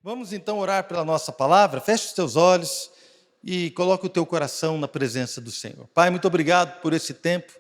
Vamos então orar pela nossa palavra. Feche os teus olhos e coloque o teu coração na presença do Senhor. Pai, muito obrigado por esse tempo.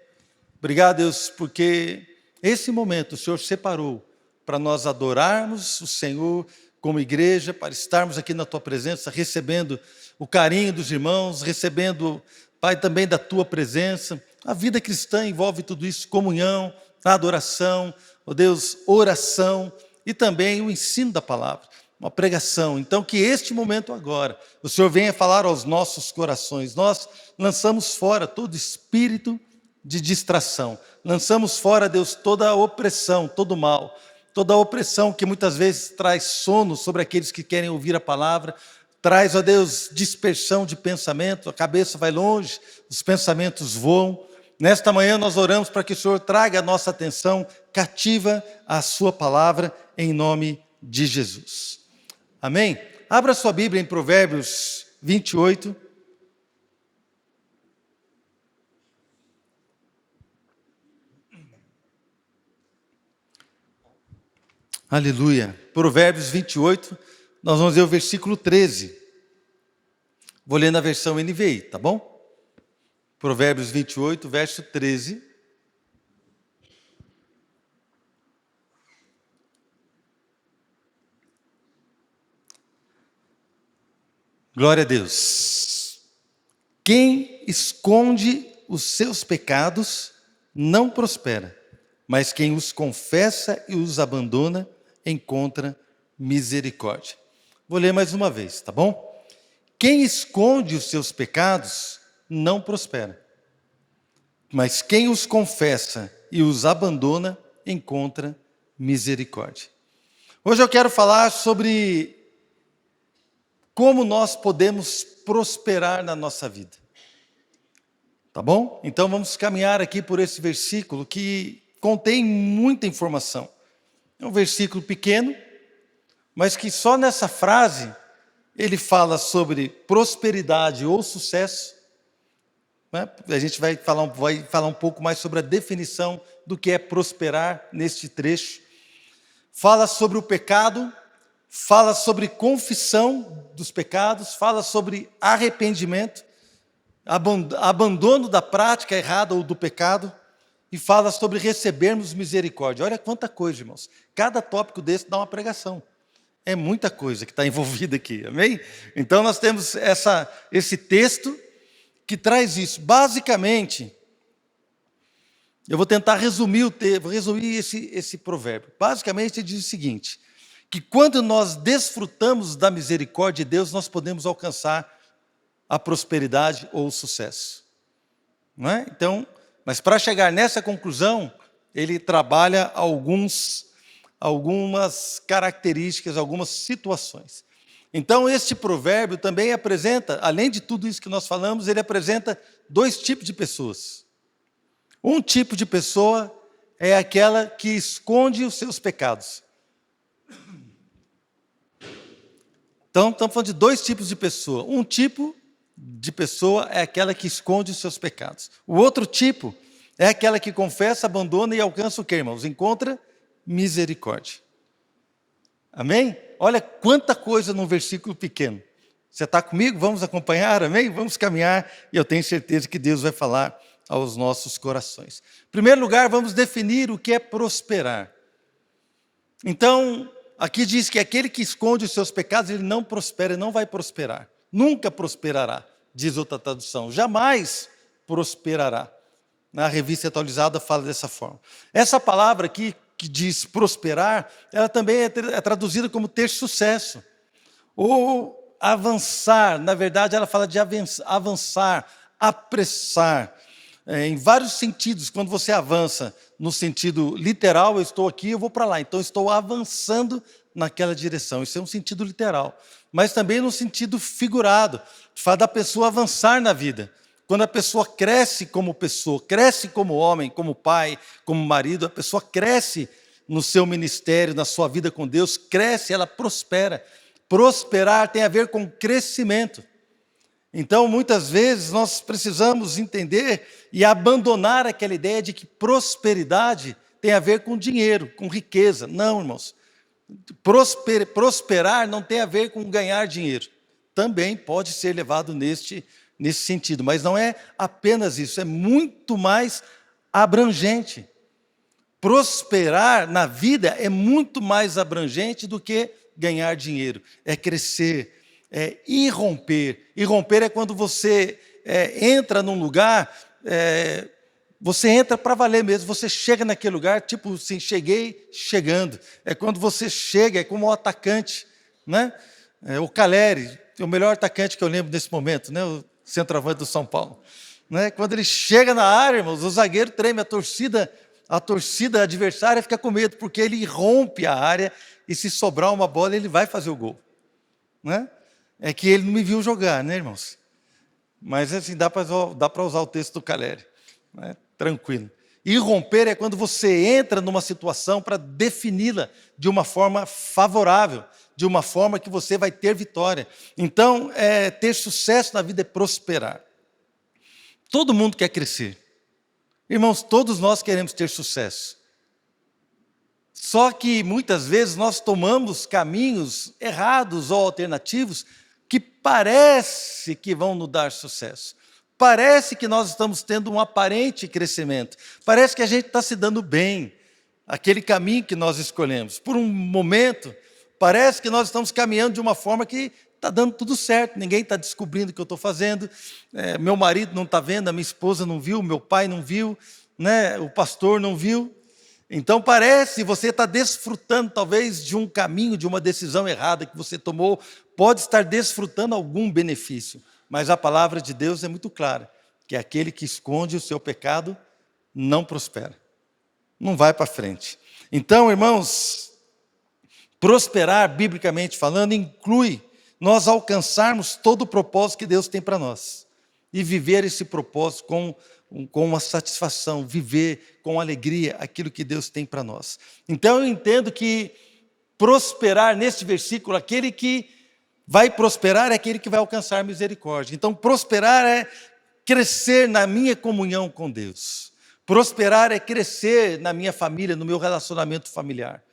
Obrigado, Deus, porque esse momento o Senhor separou para nós adorarmos o Senhor como igreja, para estarmos aqui na tua presença, recebendo o carinho dos irmãos, recebendo, Pai, também da tua presença. A vida cristã envolve tudo isso: comunhão, adoração, ó Deus, oração e também o ensino da palavra, uma pregação. Então, que este momento agora, o Senhor venha falar aos nossos corações. Nós lançamos fora todo espírito de distração. Lançamos fora, Deus, toda a opressão, todo o mal, toda a opressão que muitas vezes traz sono sobre aqueles que querem ouvir a palavra, traz, ó Deus, dispersão de pensamento, a cabeça vai longe, os pensamentos voam. Nesta manhã nós oramos para que o Senhor traga a nossa atenção cativa à sua palavra, em nome de Jesus. Amém? Abra sua Bíblia em Provérbios 28. Aleluia. Provérbios 28, nós vamos ver o versículo 13. Vou ler na versão NVI, tá bom? Provérbios 28, verso 13. Glória a Deus. Quem esconde os seus pecados não prospera, mas quem os confessa e os abandona encontra misericórdia. Vou ler mais uma vez, tá bom? Quem esconde os seus pecados não prospera, mas quem os confessa e os abandona encontra misericórdia. Hoje eu quero falar sobre como nós podemos prosperar na nossa vida. Tá bom? Então vamos caminhar aqui por esse versículo que contém muita informação. É um versículo pequeno, mas que só nessa frase ele fala sobre prosperidade ou sucesso. Né? A gente vai falar um pouco mais sobre a definição do que é prosperar neste trecho. Fala sobre o pecado, fala sobre confissão dos pecados, fala sobre arrependimento, abandono da prática errada ou do pecado, e fala sobre recebermos misericórdia. Olha quanta coisa, irmãos. Cada tópico desse dá uma pregação. É muita coisa que está envolvida aqui, amém? Então nós temos esse texto que traz isso. Basicamente, eu vou tentar resumir esse provérbio. Basicamente ele diz o seguinte: que quando nós desfrutamos da misericórdia de Deus, nós podemos alcançar a prosperidade ou o sucesso. Não é? Então, mas para chegar nessa conclusão, ele trabalha algumas características, algumas situações. Então, este provérbio também apresenta, além de tudo isso que nós falamos, ele apresenta dois tipos de pessoas. Um tipo de pessoa é aquela que esconde os seus pecados. Então, estamos falando de dois tipos de pessoa. Um tipo de pessoa é aquela que esconde os seus pecados. O outro tipo é aquela que confessa, abandona e alcança o quê, irmãos? Encontra misericórdia. Amém? Olha quanta coisa num versículo pequeno. Você está comigo? Vamos acompanhar, amém? Vamos caminhar e eu tenho certeza que Deus vai falar aos nossos corações. Em primeiro lugar, vamos definir o que é prosperar. Então, aqui diz que aquele que esconde os seus pecados, ele não prospera, ele não vai prosperar. Nunca prosperará, diz outra tradução. Jamais prosperará. Na revista atualizada fala dessa forma. Essa palavra aqui, que diz prosperar, ela também é traduzida como ter sucesso. Ou avançar, na verdade ela fala de avançar, apressar. Em vários sentidos, quando você avança no sentido literal, eu estou aqui, eu vou para lá. Então eu estou avançando naquela direção. Isso é um sentido literal. Mas também no sentido figurado, fala da pessoa avançar na vida. Quando a pessoa, cresce como homem, como pai, como marido, a pessoa cresce no seu ministério, na sua vida com Deus, cresce, ela prospera. Prosperar tem a ver com crescimento. Então, muitas vezes, nós precisamos entender e abandonar aquela ideia de que prosperidade tem a ver com dinheiro, com riqueza. Não, irmãos. Prosperar não tem a ver com ganhar dinheiro. Também pode ser levado nesse sentido, mas não é apenas isso, é muito mais abrangente. Prosperar na vida é muito mais abrangente do que ganhar dinheiro. É crescer, é irromper. Irromper é quando você entra num lugar, você entra para valer mesmo, você chega naquele lugar, tipo assim, cheguei chegando. É quando você chega, é como o atacante, né? O Caleri, o melhor atacante que eu lembro nesse momento, né? O centroavante do São Paulo. Né? Quando ele chega na área, irmãos, o zagueiro treme, a torcida adversária fica com medo, porque ele rompe a área e se sobrar uma bola, ele vai fazer o gol. Né? É que ele não me viu jogar, né, irmãos? Mas assim, dá para usar o texto do Caleri. Né? Tranquilo. Irromper é quando você entra numa situação para defini-la de uma forma favorável, de uma forma que você vai ter vitória. Então, ter sucesso na vida é prosperar. Todo mundo quer crescer. Irmãos, todos nós queremos ter sucesso. Só que muitas vezes nós tomamos caminhos errados ou alternativos que parece que vão nos dar sucesso. Parece que nós estamos tendo um aparente crescimento. Parece que a gente está se dando bem. Aquele caminho que nós escolhemos. Por um momento, parece que nós estamos caminhando de uma forma que está dando tudo certo. Ninguém está descobrindo o que eu estou fazendo. Meu marido não está vendo, a minha esposa não viu, meu pai não viu, né? O pastor não viu. Então parece, você está desfrutando talvez de um caminho, de uma decisão errada que você tomou, pode estar desfrutando algum benefício. Mas a palavra de Deus é muito clara, que aquele que esconde o seu pecado não prospera, não vai para frente. Então, irmãos, prosperar, biblicamente falando, inclui nós alcançarmos todo o propósito que Deus tem para nós. E viver esse propósito com uma satisfação, viver com alegria aquilo que Deus tem para nós. Então eu entendo que prosperar neste versículo, aquele que vai prosperar é aquele que vai alcançar misericórdia. Então prosperar é crescer na minha comunhão com Deus. Prosperar é crescer na minha família, no meu relacionamento familiar.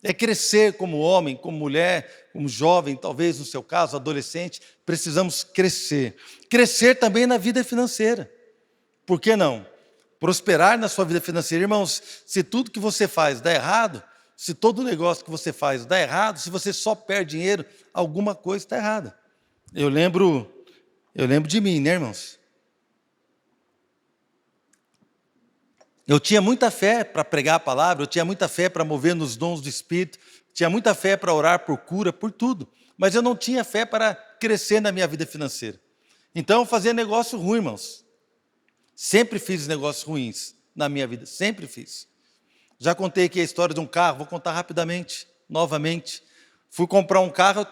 É crescer como homem, como mulher, como jovem, talvez no seu caso, adolescente, precisamos crescer. Crescer também na vida financeira. Por que não? Prosperar na sua vida financeira. Irmãos, se tudo que você faz dá errado, se todo negócio que você faz dá errado, se você só perde dinheiro, alguma coisa está errada. Eu lembro de mim, né, irmãos? Eu tinha muita fé para pregar a palavra, eu tinha muita fé para mover nos dons do Espírito, tinha muita fé para orar por cura, por tudo, mas eu não tinha fé para crescer na minha vida financeira. Então eu fazia negócio ruim, irmãos. Sempre fiz negócios ruins na minha vida, sempre fiz. Já contei aqui a história de um carro, vou contar rapidamente, novamente. Fui comprar um carro,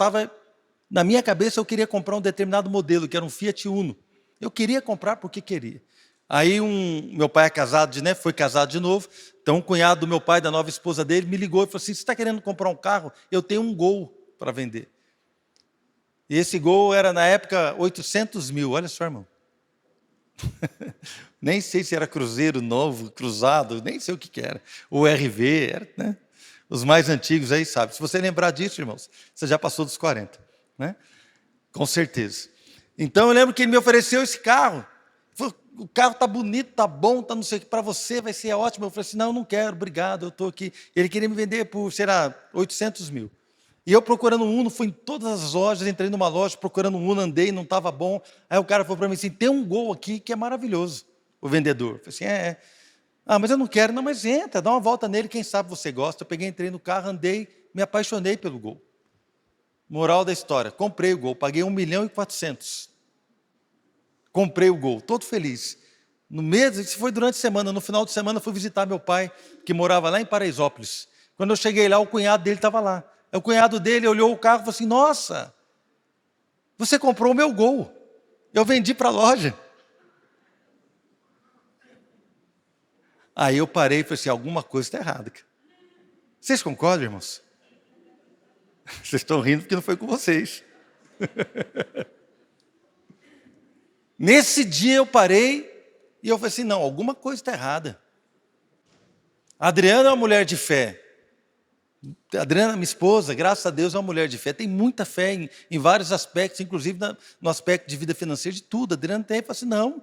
na minha cabeça eu queria comprar um determinado modelo, que era um Fiat Uno. Eu queria comprar porque queria. Aí meu pai é casado, né, foi casado de novo, então um cunhado do meu pai, da nova esposa dele, me ligou e falou assim, você está querendo comprar um carro? Eu tenho um Gol para vender. E esse Gol era na época 800 mil, olha só, irmão. Nem sei se era cruzeiro novo, cruzado, nem sei o que era. O RV, era, né? Os mais antigos aí sabem. Se você lembrar disso, irmãos, você já passou dos 40, né? Com certeza. Então eu lembro que ele me ofereceu esse carro. O carro está bonito, está bom, está não sei o que, para você vai ser ótimo. Eu falei assim, não, eu não quero, obrigado, eu estou aqui. Ele queria me vender por, sei lá, 800 mil. E eu procurando um Uno, fui em todas as lojas, entrei numa loja procurando um Uno, andei, não estava bom. Aí o cara falou para mim assim, tem um Gol aqui que é maravilhoso, o vendedor. Eu falei assim, Ah, mas eu não quero. Não, mas entra, dá uma volta nele, quem sabe você gosta. Eu peguei, entrei no carro, andei, me apaixonei pelo Gol. Moral da história, comprei o Gol, paguei 1.400.000. Comprei o Gol, todo feliz. No mês, isso foi durante a semana, no final de semana fui visitar meu pai, que morava lá em Paraisópolis. Quando eu cheguei lá, o cunhado dele estava lá. Aí o cunhado dele olhou o carro e falou assim, nossa, você comprou o meu Gol. Eu vendi para a loja. Aí eu parei e falei assim, alguma coisa está errada. Vocês concordam, irmãos? Vocês estão rindo porque não foi com vocês. Nesse dia eu parei e eu falei assim, não, alguma coisa está errada. A Adriana é uma mulher de fé. A Adriana, minha esposa, graças a Deus, é uma mulher de fé. Tem muita fé em vários aspectos, inclusive no aspecto de vida financeira, de tudo. A Adriana tem, fala assim, não,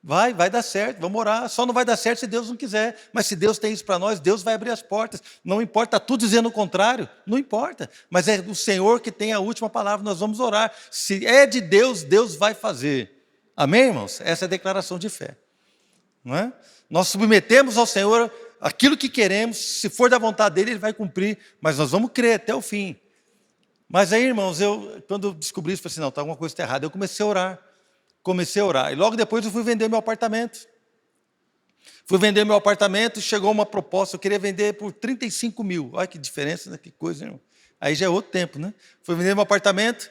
vai dar certo, vamos orar. Só não vai dar certo se Deus não quiser. Mas se Deus tem isso para nós, Deus vai abrir as portas. Não importa, está tudo dizendo o contrário, não importa. Mas é o Senhor que tem a última palavra, nós vamos orar. Se é de Deus, Deus vai fazer. Amém, irmãos? Essa é a declaração de fé. Não é? Nós submetemos ao Senhor aquilo que queremos, se for da vontade dele, ele vai cumprir, mas nós vamos crer até o fim. Mas aí, irmãos, quando eu descobri isso, falei assim, não, alguma coisa está errada. Eu comecei a orar, e logo depois eu fui vender meu apartamento. Chegou uma proposta, eu queria vender por 35 mil. Olha que diferença, né? Que coisa, irmão. Aí já é outro tempo, né? Fui vender meu apartamento,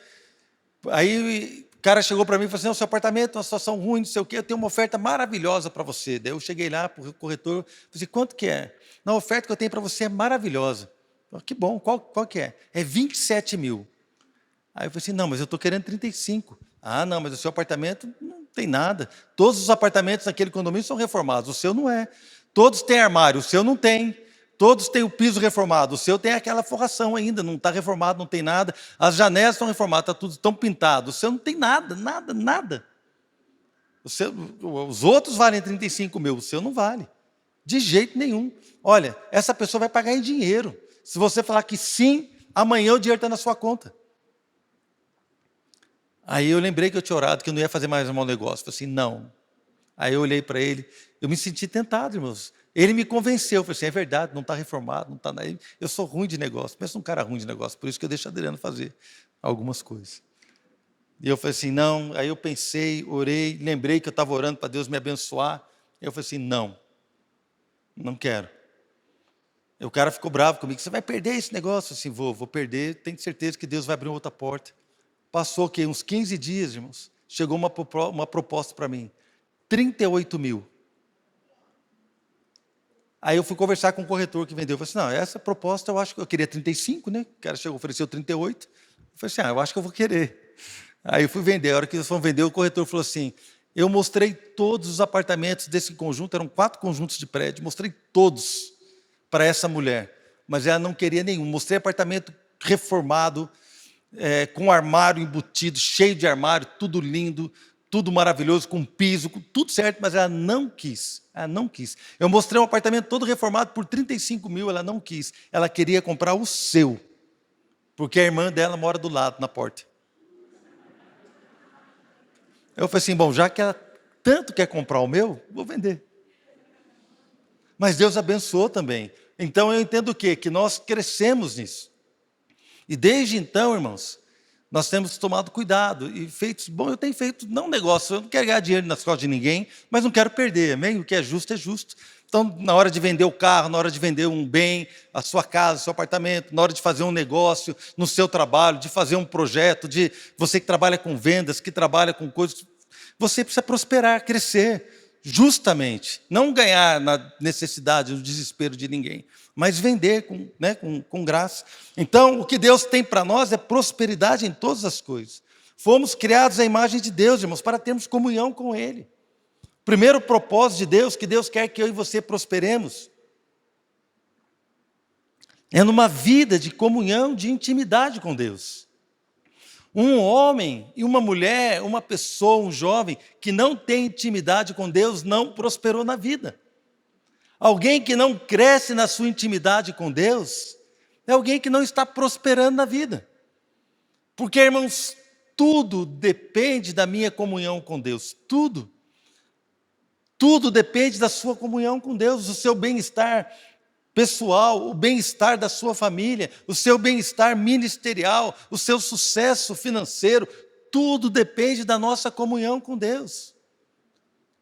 aí o cara chegou para mim e falou assim, não, seu apartamento é uma situação ruim, não sei o quê, eu tenho uma oferta maravilhosa para você. Daí eu cheguei lá para o corretor, falei assim, quanto que é? Não, a oferta que eu tenho para você é maravilhosa. Falei, que bom, qual que é? É 27 mil. Aí eu falei assim, não, mas eu estou querendo 35. Ah, não, mas o seu apartamento não tem nada. Todos os apartamentos naquele condomínio são reformados, o seu não é. Todos têm armário, o seu não tem. Todos têm o piso reformado, o seu tem aquela forração ainda, não está reformado, não tem nada. As janelas estão reformadas, estão pintadas, o seu não tem nada. Os outros valem 35 mil, o seu não vale. De jeito nenhum. Olha, essa pessoa vai pagar em dinheiro. Se você falar que sim, amanhã o dinheiro está na sua conta. Aí eu lembrei que eu tinha orado, que eu não ia fazer mais um mau negócio. Falei assim, não. Aí eu olhei para ele, eu me senti tentado, irmãos. Ele me convenceu, eu falei assim, é verdade, não está reformado, não está nada. Eu sou ruim de negócio, pensa num cara ruim de negócio, por isso que eu deixo a Adriana fazer algumas coisas. E eu falei assim, não, aí eu pensei, orei, lembrei que eu estava orando para Deus me abençoar. Eu falei assim, não quero. E o cara ficou bravo comigo, você vai perder esse negócio? Assim, vou perder, tenho certeza que Deus vai abrir outra porta. Passou que uns 15 dias, irmãos, chegou uma proposta para mim, 38 mil. Aí eu fui conversar com o corretor que vendeu. Eu falei assim, não, essa proposta eu acho que eu queria 35, né? O cara chegou, ofereceu 38. Eu falei assim, eu acho que eu vou querer. Aí eu fui vender. A hora que eles foram vender, o corretor falou assim, eu mostrei todos os apartamentos desse conjunto, eram 4 conjuntos de prédio, mostrei todos para essa mulher, mas ela não queria nenhum. Mostrei apartamento reformado, com armário embutido, cheio de armário, tudo lindo, tudo maravilhoso, com piso, com tudo certo, mas ela não quis. Eu mostrei um apartamento todo reformado por 35 mil, ela não quis. Ela queria comprar o seu, porque a irmã dela mora do lado, na porta. Eu falei assim, bom, já que ela tanto quer comprar o meu, vou vender. Mas Deus abençoou também. Então eu entendo o quê? Que nós crescemos nisso. E desde então, irmãos, nós temos tomado cuidado e feito, bom, eu tenho feito, não negócio, eu não quero ganhar dinheiro nas costas de ninguém, mas não quero perder, amém? O que é justo é justo. Então, na hora de vender o carro, na hora de vender um bem, a sua casa, o seu apartamento, na hora de fazer um negócio, no seu trabalho, de fazer um projeto, de você que trabalha com vendas, que trabalha com coisas, você precisa prosperar, crescer, justamente. Não ganhar na necessidade, no desespero de ninguém, mas vender com graça. Então, o que Deus tem para nós é prosperidade em todas as coisas. Fomos criados à imagem de Deus, irmãos, para termos comunhão com Ele. Primeiro propósito de Deus, que Deus quer que eu e você prosperemos, é numa vida de comunhão, de intimidade com Deus. Um homem e uma mulher, uma pessoa, um jovem, que não tem intimidade com Deus, não prosperou na vida. Alguém que não cresce na sua intimidade com Deus, é alguém que não está prosperando na vida. Porque, irmãos, tudo depende da minha comunhão com Deus, tudo. Tudo depende da sua comunhão com Deus, o seu bem-estar pessoal, o bem-estar da sua família, o seu bem-estar ministerial, o seu sucesso financeiro, tudo depende da nossa comunhão com Deus.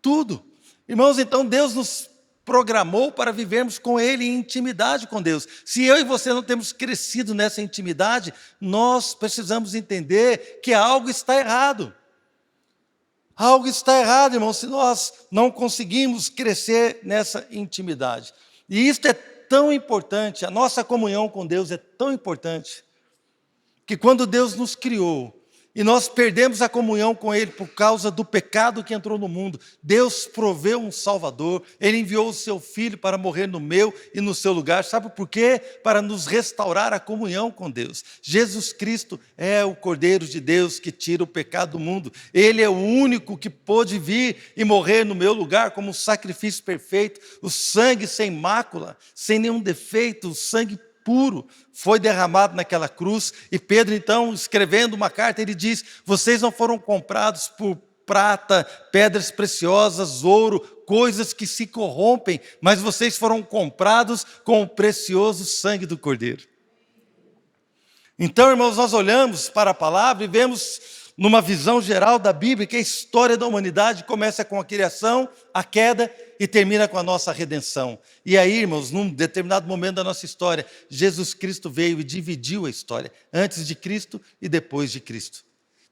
Tudo. Irmãos, então Deus nos programou para vivermos com Ele em intimidade com Deus. Se eu e você não temos crescido nessa intimidade, nós precisamos entender que algo está errado. Algo está errado, irmão, se nós não conseguimos crescer nessa intimidade. E isso é tão importante, a nossa comunhão com Deus é tão importante, que quando Deus nos criou, E nós perdemos a comunhão com Ele por causa do pecado que entrou no mundo. Deus proveu um Salvador, Ele enviou o seu Filho para morrer no meu e no seu lugar. Sabe por quê? Para nos restaurar a comunhão com Deus. Jesus Cristo é o Cordeiro de Deus que tira o pecado do mundo. Ele é o único que pôde vir e morrer no meu lugar como um sacrifício perfeito. O sangue sem mácula, sem nenhum defeito, o sangue puro foi derramado naquela cruz. E Pedro, então, escrevendo uma carta, ele diz: vocês não foram comprados por prata, pedras preciosas, ouro, coisas que se corrompem, mas vocês foram comprados com o precioso sangue do Cordeiro. Então, irmãos, nós olhamos para a palavra e vemos, numa visão geral da Bíblia, que a história da humanidade começa com a criação, a queda e termina com a nossa redenção. E aí, irmãos, num determinado momento da nossa história, Jesus Cristo veio e dividiu a história, antes de Cristo e depois de Cristo.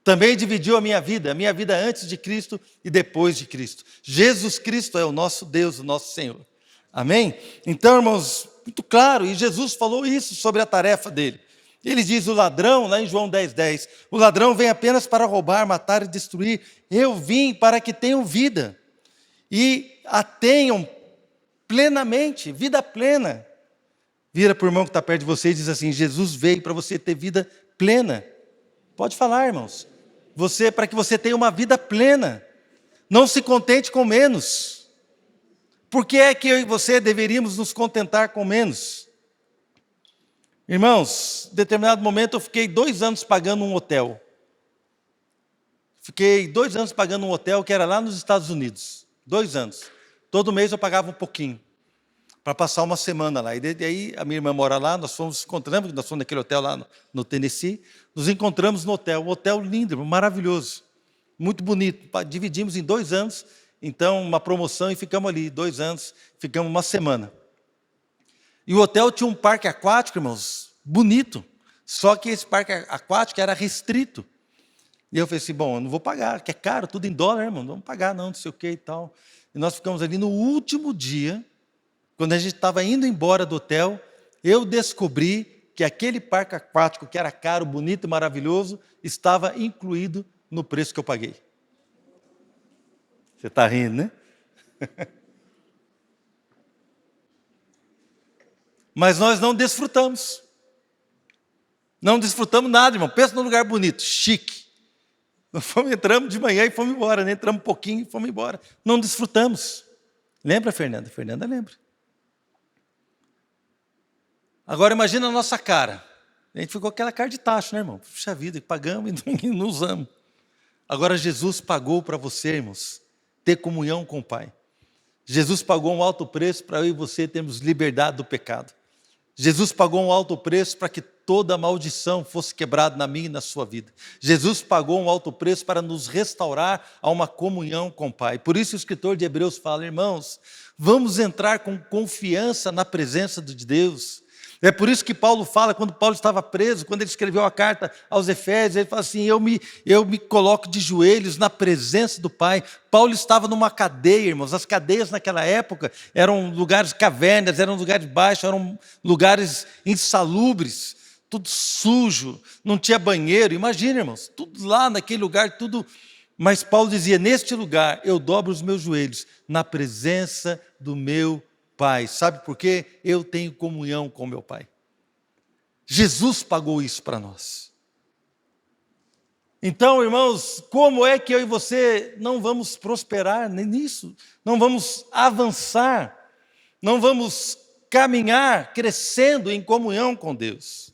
Também dividiu a minha vida antes de Cristo e depois de Cristo. Jesus Cristo é o nosso Deus, o nosso Senhor. Amém? Então, irmãos, muito claro, e Jesus falou isso sobre a tarefa dele. Ele diz: o ladrão, lá em João 10:10, o ladrão vem apenas para roubar, matar e destruir. Eu vim para que tenham vida e a tenham plenamente, vida plena. Vira para o irmão que está perto de você e diz assim: Jesus veio para você ter vida plena. Pode falar, irmãos. Para que você tenha uma vida plena. Não se contente com menos. Por que é que eu e você deveríamos nos contentar com menos? Irmãos, em determinado momento eu fiquei 2 anos pagando um hotel. Fiquei 2 anos pagando um hotel que era lá nos Estados Unidos. 2 anos. Todo mês eu pagava um pouquinho, para passar uma semana lá. E daí a minha irmã mora lá, nós fomos naquele hotel lá no Tennessee, nos encontramos no hotel, um hotel lindo, maravilhoso, muito bonito. Dividimos em 2 anos, então uma promoção, e ficamos ali 2 anos, ficamos uma semana. E o hotel tinha um parque aquático, irmãos, bonito, só que esse parque aquático era restrito. E eu falei assim: bom, eu não vou pagar, que é caro, tudo em dólar, irmão, não vamos pagar não sei o que e tal. E nós ficamos ali no último dia, quando a gente estava indo embora do hotel, eu descobri que aquele parque aquático, que era caro, bonito e maravilhoso, estava incluído no preço que eu paguei. Você está rindo, né? Mas nós não desfrutamos. Não desfrutamos nada, irmão. Pensa num lugar bonito, chique. Nós entramos de manhã e fomos embora, né? Entramos um pouquinho e fomos embora. Não desfrutamos. Lembra, Fernanda? Fernanda lembra. Agora imagina a nossa cara. A gente ficou com aquela cara de tacho, né, irmão? Puxa vida, pagamos e não usamos. Agora Jesus pagou para você, irmãos, ter comunhão com o Pai. Jesus pagou um alto preço para eu e você termos liberdade do pecado. Jesus pagou um alto preço para que toda maldição fosse quebrada na minha e na sua vida. Jesus pagou um alto preço para nos restaurar a uma comunhão com o Pai. Por isso o escritor de Hebreus fala: irmãos, vamos entrar com confiança na presença de Deus. É por isso que Paulo fala, quando Paulo estava preso, quando ele escreveu a carta aos Efésios, ele fala assim: eu me coloco de joelhos na presença do Pai. Paulo estava numa cadeia, irmãos. As cadeias naquela época eram lugares cavernas, eram lugares baixos, eram lugares insalubres, tudo sujo, não tinha banheiro. Imagina, irmãos, tudo lá naquele lugar, tudo. Mas Paulo dizia: neste lugar eu dobro os meus joelhos na presença do meu Pai. Sabe por quê? Eu tenho comunhão com meu Pai. Jesus pagou isso para nós. Então, irmãos, como é que eu e você não vamos prosperar nisso? Não vamos avançar? Não vamos caminhar crescendo em comunhão com Deus?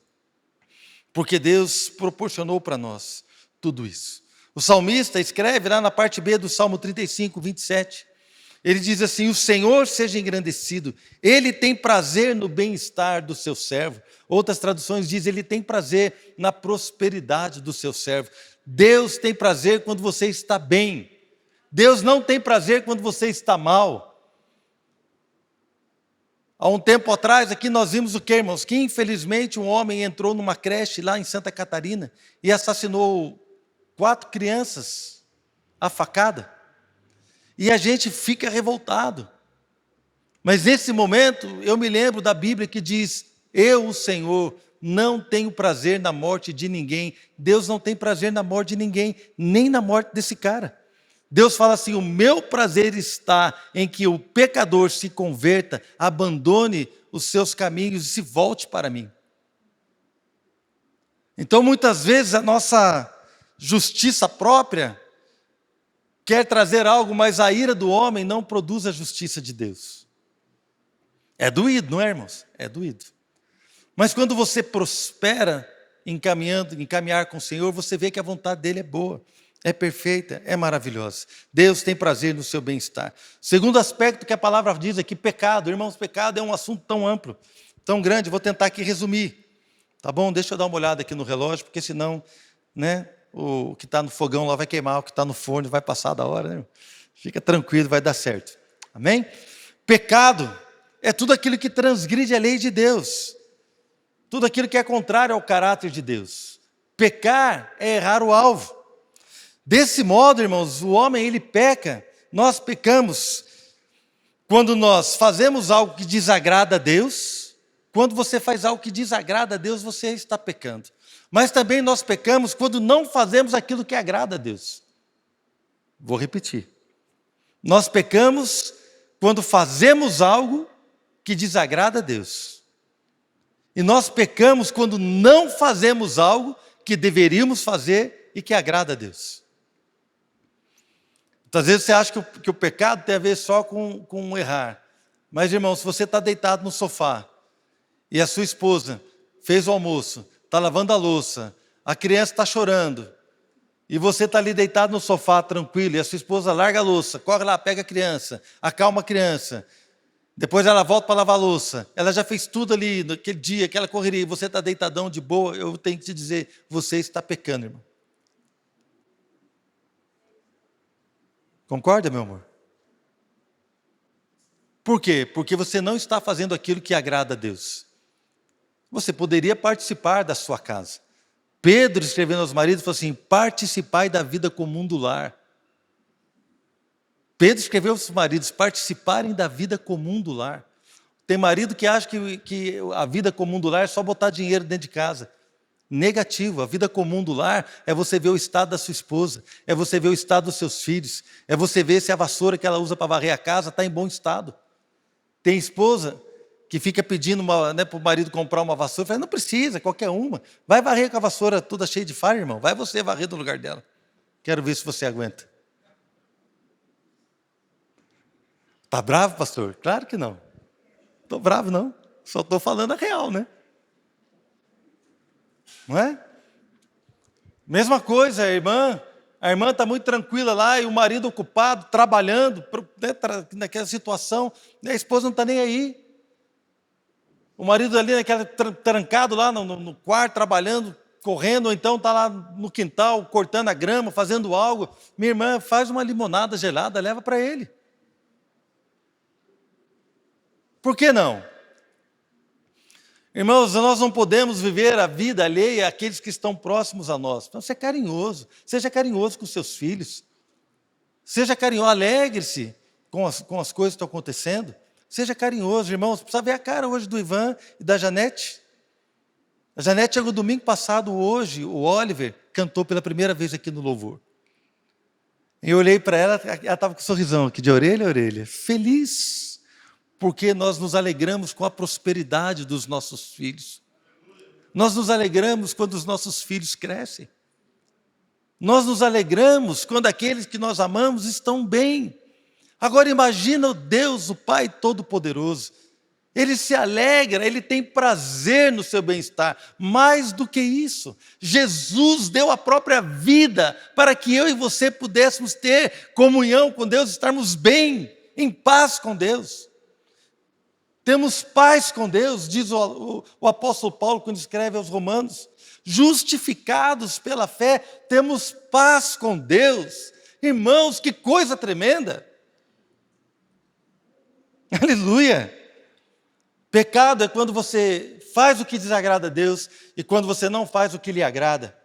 Porque Deus proporcionou para nós tudo isso. O salmista escreve lá na parte B do Salmo 35, 27. Ele diz assim: o Senhor seja engrandecido, Ele tem prazer no bem-estar do seu servo. Outras traduções dizem: Ele tem prazer na prosperidade do seu servo. Deus tem prazer quando você está bem. Deus não tem prazer quando você está mal. Há um tempo atrás, aqui nós vimos o que, irmãos? Que infelizmente um homem entrou numa creche lá em Santa Catarina e assassinou 4 crianças à facada. E a gente fica revoltado. Mas nesse momento, eu me lembro da Bíblia que diz: eu, o Senhor, não tenho prazer na morte de ninguém. Deus não tem prazer na morte de ninguém, nem na morte desse cara. Deus fala assim: o meu prazer está em que o pecador se converta, abandone os seus caminhos e se volte para mim. Então, muitas vezes, a nossa justiça própria quer trazer algo, mas a ira do homem não produz a justiça de Deus. É doído, não é, irmãos? É doído. Mas quando você prospera em caminhar com o Senhor, você vê que a vontade dele é boa, é perfeita, é maravilhosa. Deus tem prazer no seu bem-estar. Segundo aspecto que a palavra diz aqui, pecado. Irmãos, pecado é um assunto tão amplo, tão grande, vou tentar aqui resumir. Tá bom? Deixa eu dar uma olhada aqui no relógio, porque senão, né, o que está no fogão lá vai queimar, o que está no forno vai passar da hora, né? Fica tranquilo, vai dar certo. Amém? Pecado é tudo aquilo que transgride a lei de Deus. Tudo aquilo que é contrário ao caráter de Deus. Pecar é errar o alvo. Desse modo, irmãos, o homem ele peca, nós pecamos quando nós fazemos algo que desagrada a Deus. Quando você faz algo que desagrada a Deus, você está pecando. Mas também nós pecamos quando não fazemos aquilo que agrada a Deus. Vou repetir. Nós pecamos quando fazemos algo que desagrada a Deus. E nós pecamos quando não fazemos algo que deveríamos fazer e que agrada a Deus. Muitas vezes você acha que o pecado tem a ver só com errar. Mas, irmão, se você está deitado no sofá, e a sua esposa fez o almoço, está lavando a louça, a criança está chorando, e você está ali deitado no sofá tranquilo, e a sua esposa larga a louça, corre lá, pega a criança, acalma a criança, depois ela volta para lavar a louça, ela já fez tudo ali naquele dia, aquela correria, e você está deitadão de boa, eu tenho que te dizer, você está pecando, irmão. Concorda, meu amor? Por quê? Porque você não está fazendo aquilo que agrada a Deus. Você poderia participar da sua casa. Pedro, escrevendo aos maridos, falou assim: participai da vida comum do lar. Pedro escreveu aos maridos: participarem da vida comum do lar. Tem marido que acha que a vida comum do lar é só botar dinheiro dentro de casa. Negativo. A vida comum do lar é você ver o estado da sua esposa, é você ver o estado dos seus filhos, é você ver se a vassoura que ela usa para varrer a casa está em bom estado. Tem esposa que fica pedindo para o marido comprar uma vassoura, fala: não precisa, qualquer uma. Vai varrer com a vassoura toda cheia de falha, irmão. Vai você varrer no lugar dela. Quero ver se você aguenta. Está bravo, pastor? Claro que não. Estou bravo, não. Só estou falando a real, né? Não é? Mesma coisa, a irmã está muito tranquila lá e o marido ocupado, trabalhando, né, naquela situação, e a esposa não está nem aí. O marido ali trancado lá no quarto, trabalhando, correndo, ou então está lá no quintal, cortando a grama, fazendo algo. Minha irmã, faz uma limonada gelada, leva para ele. Por que não? Irmãos, nós não podemos viver a vida alheia àqueles que estão próximos a nós. Então, seja carinhoso com seus filhos. Seja carinhoso, alegre-se com as coisas que estão acontecendo. Seja carinhoso, irmãos. Precisa ver a cara hoje do Ivan e da Janete. A Janete chegou domingo passado, hoje o Oliver cantou pela primeira vez aqui no louvor. Eu olhei para ela, ela estava com um sorrisão aqui de orelha a orelha, feliz. Porque nós nos alegramos com a prosperidade dos nossos filhos. Nós nos alegramos quando os nossos filhos crescem. Nós nos alegramos quando aqueles que nós amamos estão bem. Agora imagina o Deus, o Pai Todo-Poderoso. Ele se alegra, Ele tem prazer no seu bem-estar. Mais do que isso, Jesus deu a própria vida para que eu e você pudéssemos ter comunhão com Deus, estarmos bem, em paz com Deus. Temos paz com Deus, diz o apóstolo Paulo quando escreve aos Romanos. Justificados pela fé, temos paz com Deus. Irmãos, que coisa tremenda. Aleluia. Pecado é quando você faz o que desagrada a Deus e quando você não faz o que lhe agrada.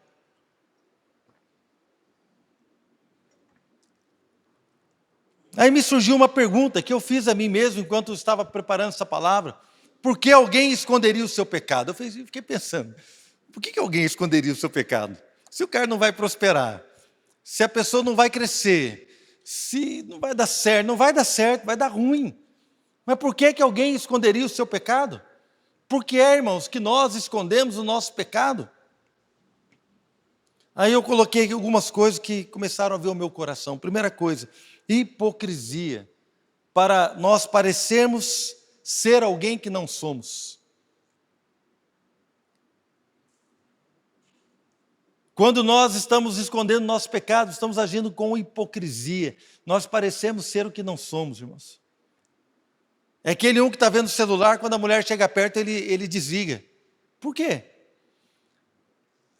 Aí me surgiu uma pergunta que eu fiz a mim mesmo enquanto eu estava preparando essa palavra. Por que alguém esconderia o seu pecado? Eu fiquei pensando, por que alguém esconderia o seu pecado? Se o cara não vai prosperar, se a pessoa não vai crescer, se não vai dar certo, vai dar ruim. Mas por que alguém esconderia o seu pecado? Por que é, irmãos, que nós escondemos o nosso pecado? Aí eu coloquei aqui algumas coisas que começaram a ver o meu coração. Primeira coisa, hipocrisia. Para nós parecermos ser alguém que não somos. Quando nós estamos escondendo nosso pecado, estamos agindo com hipocrisia. Nós parecemos ser o que não somos, irmãos. É aquele que está vendo o celular, quando a mulher chega perto, ele desliga. Por quê?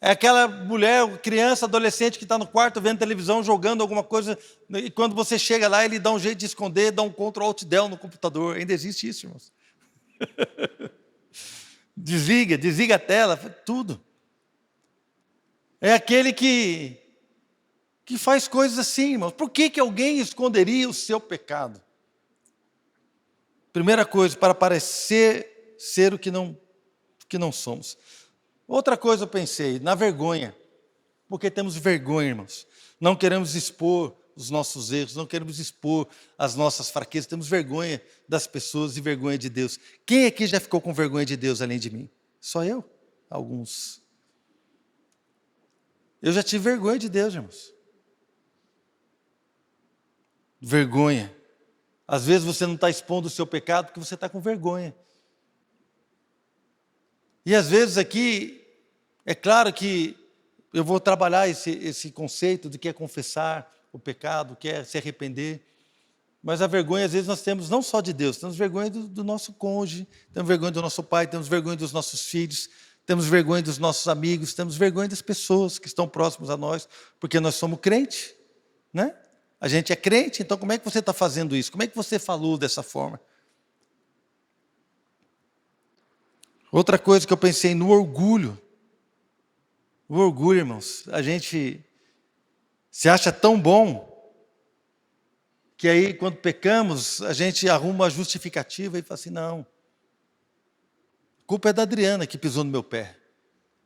É aquela mulher, criança, adolescente que está no quarto vendo televisão, jogando alguma coisa, e quando você chega lá, ele dá um jeito de esconder, dá um Ctrl-Alt-Del no computador. Ainda existe isso, irmãos. Desliga a tela, tudo. É aquele que faz coisas assim, irmãos. Por que alguém esconderia o seu pecado? Primeira coisa, para parecer ser o que não somos. Outra coisa eu pensei, na vergonha. Porque temos vergonha, irmãos. Não queremos expor os nossos erros, não queremos expor as nossas fraquezas. Temos vergonha das pessoas e vergonha de Deus. Quem aqui já ficou com vergonha de Deus além de mim? Só eu? Alguns. Eu já tive vergonha de Deus, irmãos. Vergonha. Às vezes você não está expondo o seu pecado porque você está com vergonha. E às vezes aqui, é claro que eu vou trabalhar esse conceito de que é confessar o pecado, que é se arrepender. Mas a vergonha, às vezes, nós temos não só de Deus, temos vergonha do nosso cônjuge, temos vergonha do nosso pai, temos vergonha dos nossos filhos, temos vergonha dos nossos amigos, temos vergonha das pessoas que estão próximas a nós, porque nós somos crentes, né? A gente é crente, então como é que você está fazendo isso? Como é que você falou dessa forma? Outra coisa que eu pensei no orgulho. O orgulho, irmãos, a gente se acha tão bom que aí, quando pecamos, a gente arruma uma justificativa e fala assim, não, a culpa é da Adriana que pisou no meu pé.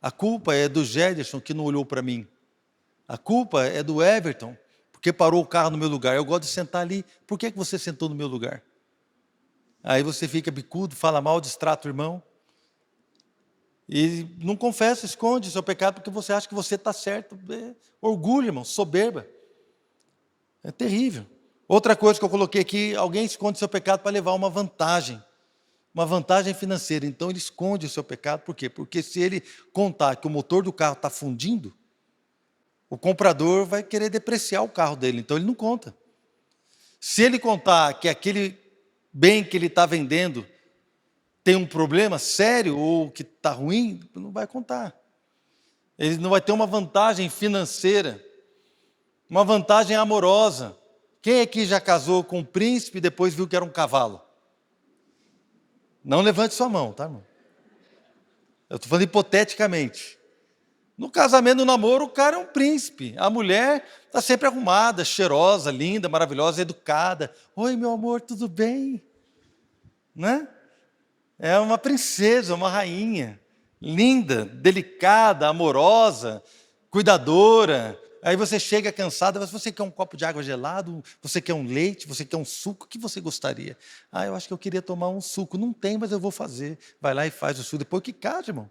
A culpa é do Gederson que não olhou para mim. A culpa é do Everton, porque parou o carro no meu lugar. Eu gosto de sentar ali. Por que você sentou no meu lugar? Aí você fica bicudo, fala mal, distrata o irmão. E não confessa, esconde o seu pecado porque você acha que você está certo. É orgulho, irmão, soberba. É terrível. Outra coisa que eu coloquei aqui, alguém esconde seu pecado para levar uma vantagem financeira. Então ele esconde o seu pecado, por quê? Porque se ele contar que o motor do carro está fundindo, o comprador vai querer depreciar o carro dele, então ele não conta. Se ele contar que aquele bem que ele está vendendo tem um problema sério ou que está ruim, não vai contar. Ele não vai ter uma vantagem financeira, uma vantagem amorosa. Quem aqui já casou com um príncipe e depois viu que era um cavalo? Não levante sua mão, tá, irmão? Eu estou falando hipoteticamente. No casamento, no namoro, o cara é um príncipe. A mulher está sempre arrumada, cheirosa, linda, maravilhosa, educada. Oi, meu amor, tudo bem? Né? É uma princesa, uma rainha, linda, delicada, amorosa, cuidadora. Aí você chega cansada, mas você quer um copo de água gelado, você quer um leite, você quer um suco, o que você gostaria? Ah, eu acho que eu queria tomar um suco. Não tem, mas eu vou fazer. Vai lá e faz o suco, depois que casa, irmão.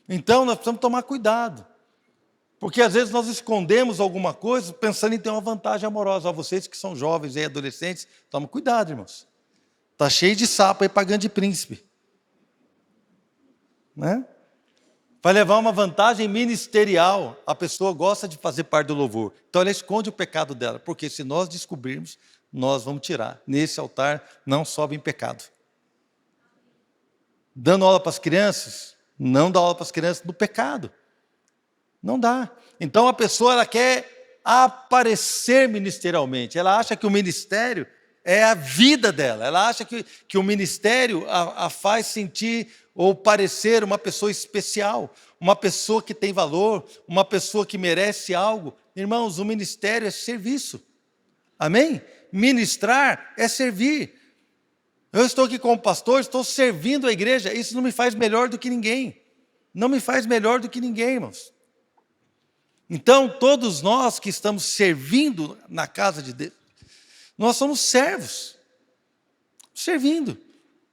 Então nós precisamos tomar cuidado. Porque às vezes nós escondemos alguma coisa pensando em ter uma vantagem amorosa. Vocês que são jovens e adolescentes, tomem cuidado, irmãos. Está cheio de sapo aí pagando de príncipe. Né? Vai levar uma vantagem ministerial. A pessoa gosta de fazer parte do louvor. Então ela esconde o pecado dela. Porque se nós descobrirmos, nós vamos tirar. Nesse altar não sobe em pecado. Dando aula para as crianças, não dá aula para as crianças do pecado. Não dá. Então a pessoa ela quer aparecer ministerialmente. Ela acha que o ministério é a vida dela. Ela acha que o ministério a faz sentir ou parecer uma pessoa especial, uma pessoa que tem valor, uma pessoa que merece algo. Irmãos, o ministério é serviço. Amém? Ministrar é servir. Eu estou aqui como pastor, estou servindo a igreja, isso não me faz melhor do que ninguém. Não me faz melhor do que ninguém, irmãos. Então, todos nós que estamos servindo na casa de Deus, nós somos servos, servindo.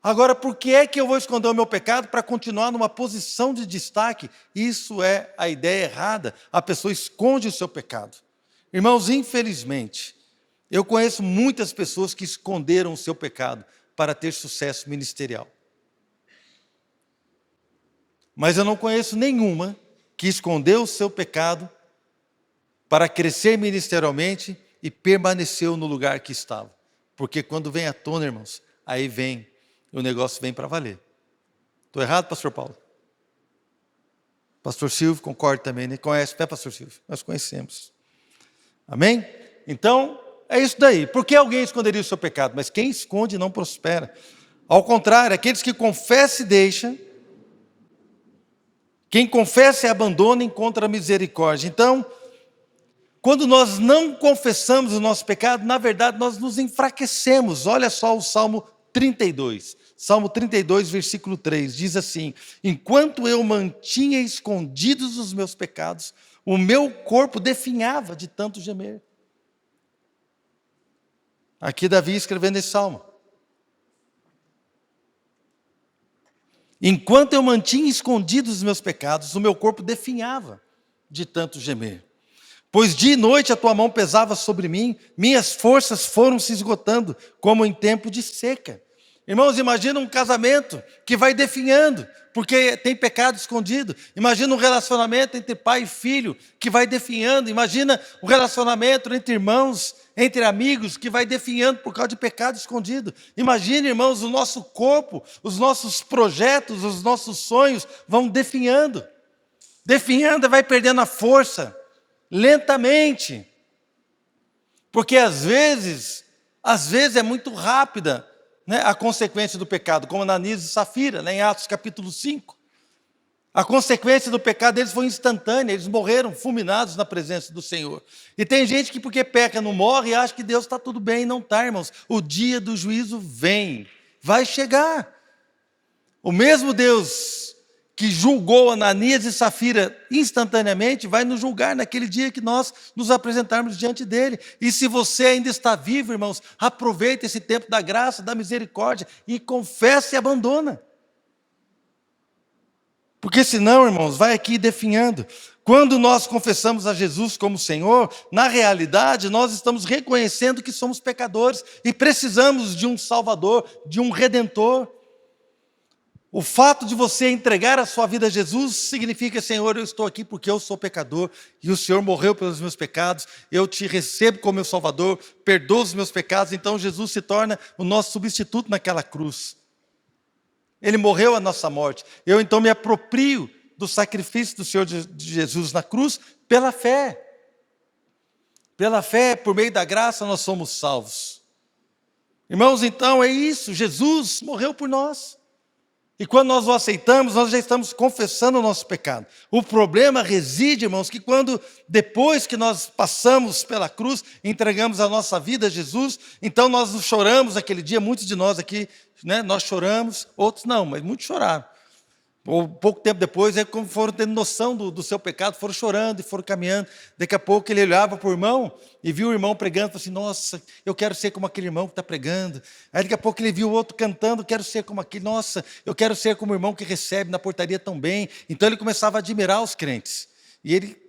Agora, por que é que eu vou esconder o meu pecado para continuar numa posição de destaque? Isso é a ideia errada. A pessoa esconde o seu pecado. Irmãos, infelizmente, eu conheço muitas pessoas que esconderam o seu pecado para ter sucesso ministerial. Mas eu não conheço nenhuma que escondeu o seu pecado para crescer ministerialmente e permaneceu no lugar que estava. Porque quando vem à tona, irmãos, aí vem, o negócio vem para valer. Estou errado, pastor Paulo? Pastor Silvio, concorda também, né? Conhece, né, pastor Silvio? Nós conhecemos. Amém? Então, é isso daí. Por que alguém esconderia o seu pecado? Mas quem esconde não prospera. Ao contrário, aqueles que confessam e deixam, quem confessa e abandona encontra misericórdia. Então, quando nós não confessamos o nosso pecado, na verdade nós nos enfraquecemos. Olha só o Salmo 32. Salmo 32, versículo 3, diz assim: enquanto eu mantinha escondidos os meus pecados, o meu corpo definhava de tanto gemer. Aqui Davi escrevendo esse salmo. Enquanto eu mantinha escondidos os meus pecados, o meu corpo definhava de tanto gemer. Pois dia e noite a tua mão pesava sobre mim, minhas forças foram se esgotando, como em tempo de seca. Irmãos, imagina um casamento que vai definhando, porque tem pecado escondido. Imagina um relacionamento entre pai e filho que vai definhando. Imagina um relacionamento entre irmãos, entre amigos, que vai definhando por causa de pecado escondido. Imagina, irmãos, o nosso corpo, os nossos projetos, os nossos sonhos vão definhando. Definhando, vai perdendo a força, lentamente. Porque às vezes é muito rápida, né, a consequência do pecado, como Ananias e Safira, né, em Atos capítulo 5. A consequência do pecado deles foi instantânea, eles morreram fulminados na presença do Senhor. E tem gente que porque peca não morre e acha que Deus está tudo bem, e não está, irmãos. O dia do juízo vem, vai chegar. O mesmo Deus que julgou Ananias e Safira instantaneamente, vai nos julgar naquele dia que nós nos apresentarmos diante dele. E se você ainda está vivo, irmãos, aproveite esse tempo da graça, da misericórdia e confesse e abandona. Porque senão, irmãos, vai aqui definhando. Quando nós confessamos a Jesus como Senhor, na realidade nós estamos reconhecendo que somos pecadores e precisamos de um Salvador, de um Redentor. O fato de você entregar a sua vida a Jesus significa: Senhor, eu estou aqui porque eu sou pecador e o Senhor morreu pelos meus pecados, eu te recebo como meu Salvador, perdoa os meus pecados. Então Jesus se torna o nosso substituto naquela cruz. Ele morreu a nossa morte. Eu então me aproprio do sacrifício do Senhor de Jesus na cruz pela fé. Pela fé, por meio da graça, nós somos salvos. Irmãos, então é isso, Jesus morreu por nós. E quando nós o aceitamos, nós já estamos confessando o nosso pecado. O problema reside, irmãos, que depois que nós passamos pela cruz, entregamos a nossa vida a Jesus, então nós choramos aquele dia, muitos de nós aqui, né, nós choramos, outros não, mas muitos choraram. Pouco tempo depois, como foram tendo noção do seu pecado, foram chorando e foram caminhando. Daqui a pouco ele olhava para o irmão e viu o irmão pregando, falou assim: nossa, eu quero ser como aquele irmão que está pregando. Aí daqui a pouco ele viu o outro cantando, quero ser como aquele, nossa, eu quero ser como o irmão que recebe na portaria tão bem. Então ele começava a admirar os crentes. E ele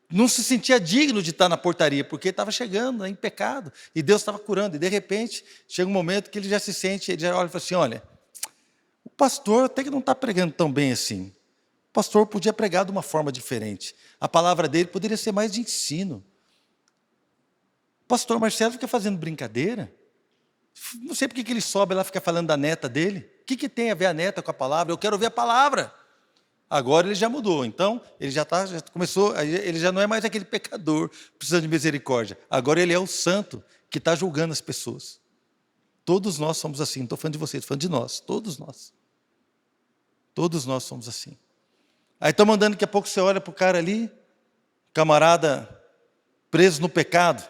não se sentia digno de estar na portaria, porque ele estava chegando, né, em pecado, e Deus estava curando. E de repente, chega um momento que ele já se sente, ele já olha e fala assim: olha, o pastor até que não está pregando tão bem assim. O pastor podia pregar de uma forma diferente. A palavra dele poderia ser mais de ensino. O pastor Marcelo fica fazendo brincadeira. Não sei porque que ele sobe lá e fica falando da neta dele. O que tem a ver a neta com a palavra? Eu quero ouvir a palavra. Agora ele já mudou. Então, ele já começou, ele já não é mais aquele pecador precisando de misericórdia. Agora ele é o santo que está julgando as pessoas. Todos nós somos assim. Não estou falando de vocês, estou falando de nós. Todos nós. Todos nós somos assim. Aí estão mandando, daqui a pouco você olha para o cara ali, camarada preso no pecado.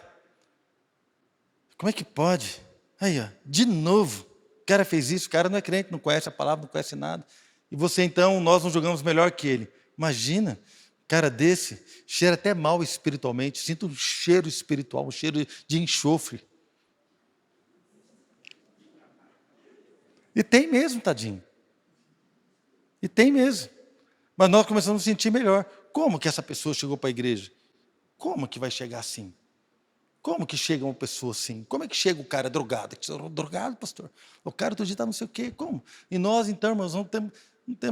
Como é que pode? Aí, ó, de novo. cara fez isso, o cara não é crente, não conhece a palavra, não conhece nada. E você então, nós não julgamos melhor que ele. Imagina, um cara desse, cheira até mal espiritualmente, sinto um cheiro espiritual, um cheiro de enxofre. E tem mesmo, tadinho. E tem mesmo. Mas nós começamos a sentir melhor. Como que essa pessoa chegou para a igreja? Como que vai chegar assim? Como que chega uma pessoa assim? Como é que chega o cara drogado? Drogado, pastor? O cara todo dia está não sei o quê. Como? E nós, então, irmãos, não temos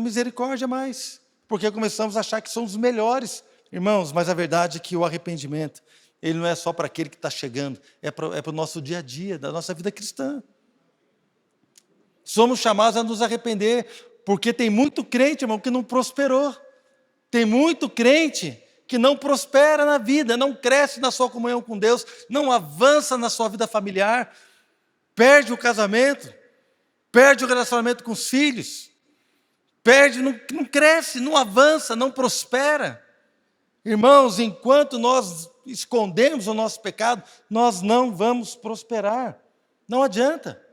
misericórdia mais. Porque começamos a achar que somos os melhores. Irmãos, mas a verdade é que o arrependimento, ele não é só para aquele que está chegando. É para o nosso dia a dia, da nossa vida cristã. Somos chamados a nos arrepender. Porque tem muito crente, irmão, que não prosperou. Tem muito crente que não prospera na vida, não cresce na sua comunhão com Deus, não avança na sua vida familiar, perde o casamento, perde o relacionamento com os filhos, perde, não cresce, não avança, não prospera. Irmãos, enquanto nós escondemos o nosso pecado, nós não vamos prosperar. Não adianta.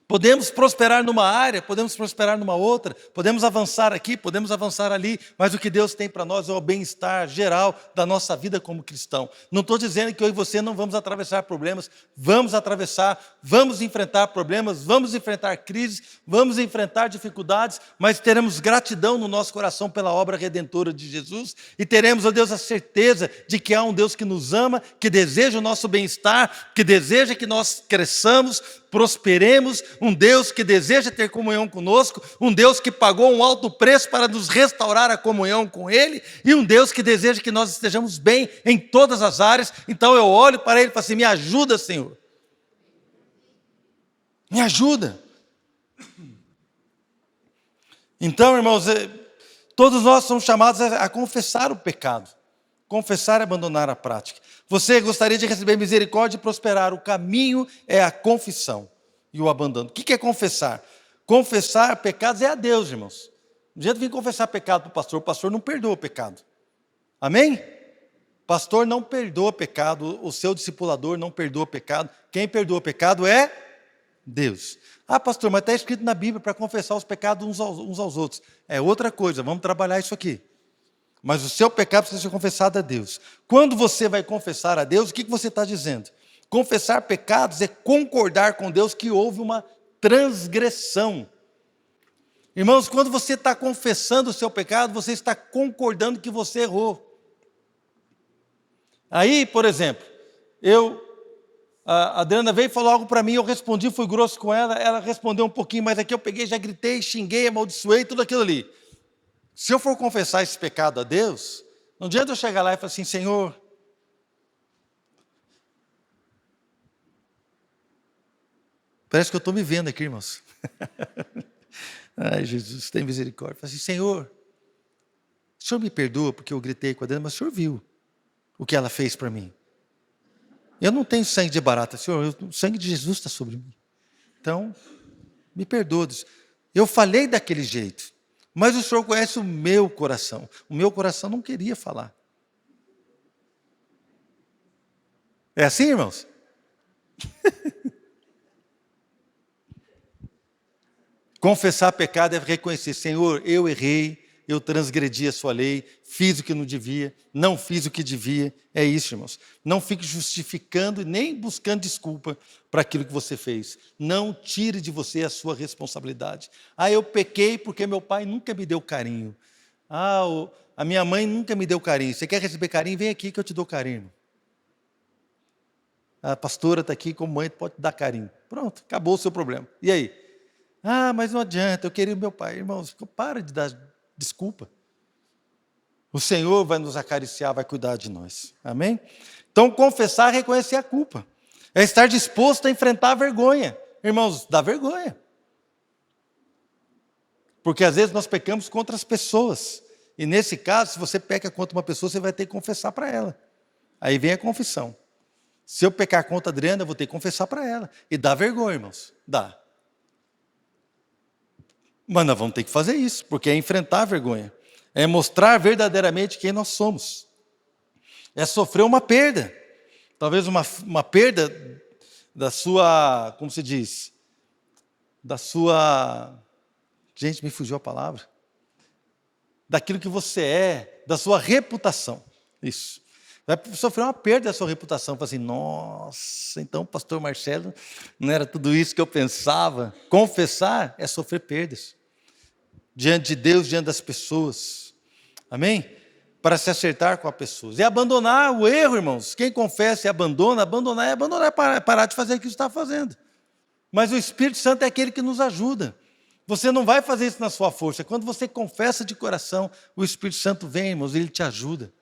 Podemos prosperar numa área, podemos prosperar numa outra, podemos avançar aqui, podemos avançar ali, mas o que Deus tem para nós é o bem-estar geral da nossa vida como cristão. Não estou dizendo que eu e você não vamos atravessar problemas, vamos atravessar, vamos enfrentar problemas, vamos enfrentar crises, vamos enfrentar dificuldades, mas teremos gratidão no nosso coração pela obra redentora de Jesus e teremos, ó Deus, a certeza de que há um Deus que nos ama, que deseja o nosso bem-estar, que deseja que nós cresçamos, prosperemos, um Deus que deseja ter comunhão conosco, um Deus que pagou um alto preço para nos restaurar a comunhão com Ele, e um Deus que deseja que nós estejamos bem em todas as áreas. Então eu olho para Ele e falo assim, me ajuda, Senhor. Me ajuda. Então, irmãos, todos nós somos chamados a confessar o pecado. Confessar e abandonar a prática. Você gostaria de receber misericórdia e prosperar. O caminho é a confissão e o abandono. O que é confessar? Confessar pecados é a Deus, irmãos. Não adianta vir confessar pecado para o pastor não perdoa o pecado. Amém? Pastor não perdoa pecado, o seu discipulador não perdoa pecado. Quem perdoa pecado é Deus. Ah, pastor, mas está escrito na Bíblia para confessar os pecados uns aos outros. É outra coisa, vamos trabalhar isso aqui. Mas o seu pecado precisa ser confessado a Deus. Quando você vai confessar a Deus, o que você está dizendo? Confessar pecados é concordar com Deus que houve uma transgressão. Irmãos, quando você está confessando o seu pecado, você está concordando que você errou. Aí, por exemplo, a Adriana veio e falou algo para mim, eu respondi, fui grosso com ela, ela respondeu um pouquinho, mas aqui eu peguei, já gritei, xinguei, amaldiçoei, tudo aquilo ali. Se eu for confessar esse pecado a Deus, não adianta eu chegar lá e falar assim, Senhor, parece que eu estou me vendo aqui, irmãos. Ai, Jesus, tem misericórdia. Fala assim, Senhor, o Senhor me perdoa porque eu gritei com a Adriana, mas o Senhor viu o que ela fez para mim. Eu não tenho sangue de barata, Senhor, o sangue de Jesus está sobre mim. Então, me perdoa. Eu falei daquele jeito. Mas o Senhor conhece o meu coração. O meu coração não queria falar. É assim, irmãos? Confessar pecado é reconhecer, Senhor, eu errei, eu transgredi a sua lei, fiz o que não devia, não fiz o que devia. É isso, irmãos. Não fique justificando nem buscando desculpa para aquilo que você fez. Não tire de você a sua responsabilidade. Ah, eu pequei porque meu pai nunca me deu carinho. Ah, a minha mãe nunca me deu carinho. Você quer receber carinho? Vem aqui que eu te dou carinho. A pastora está aqui como mãe, pode te dar carinho. Pronto, acabou o seu problema. E aí? Ah, mas não adianta, eu queria o meu pai. Irmãos, para de dar desculpa. O Senhor vai nos acariciar, vai cuidar de nós. Amém? Então, confessar é reconhecer a culpa. É estar disposto a enfrentar a vergonha. Irmãos, dá vergonha. Porque às vezes nós pecamos contra as pessoas. E nesse caso, se você peca contra uma pessoa, você vai ter que confessar para ela. Aí vem a confissão. Se eu pecar contra a Adriana, eu vou ter que confessar para ela. E dá vergonha, irmãos. Dá. Mas nós vamos ter que fazer isso, porque é enfrentar a vergonha. É mostrar verdadeiramente quem nós somos. É sofrer uma perda. Talvez uma perda da sua, como se diz? Da sua, gente, me fugiu a palavra. Daquilo que você é, da sua reputação. Isso. Vai sofrer uma perda da sua reputação. Fala assim, nossa, então o pastor Marcelo não era tudo isso que eu pensava. Confessar é sofrer perdas. Diante de Deus, diante das pessoas. Amém? Para se acertar com as pessoas. E abandonar o erro, irmãos. Quem confessa e abandona, abandonar é parar de fazer aquilo que está fazendo. Mas o Espírito Santo é aquele que nos ajuda. Você não vai fazer isso na sua força. Quando você confessa de coração, o Espírito Santo vem, irmãos, ele te ajuda.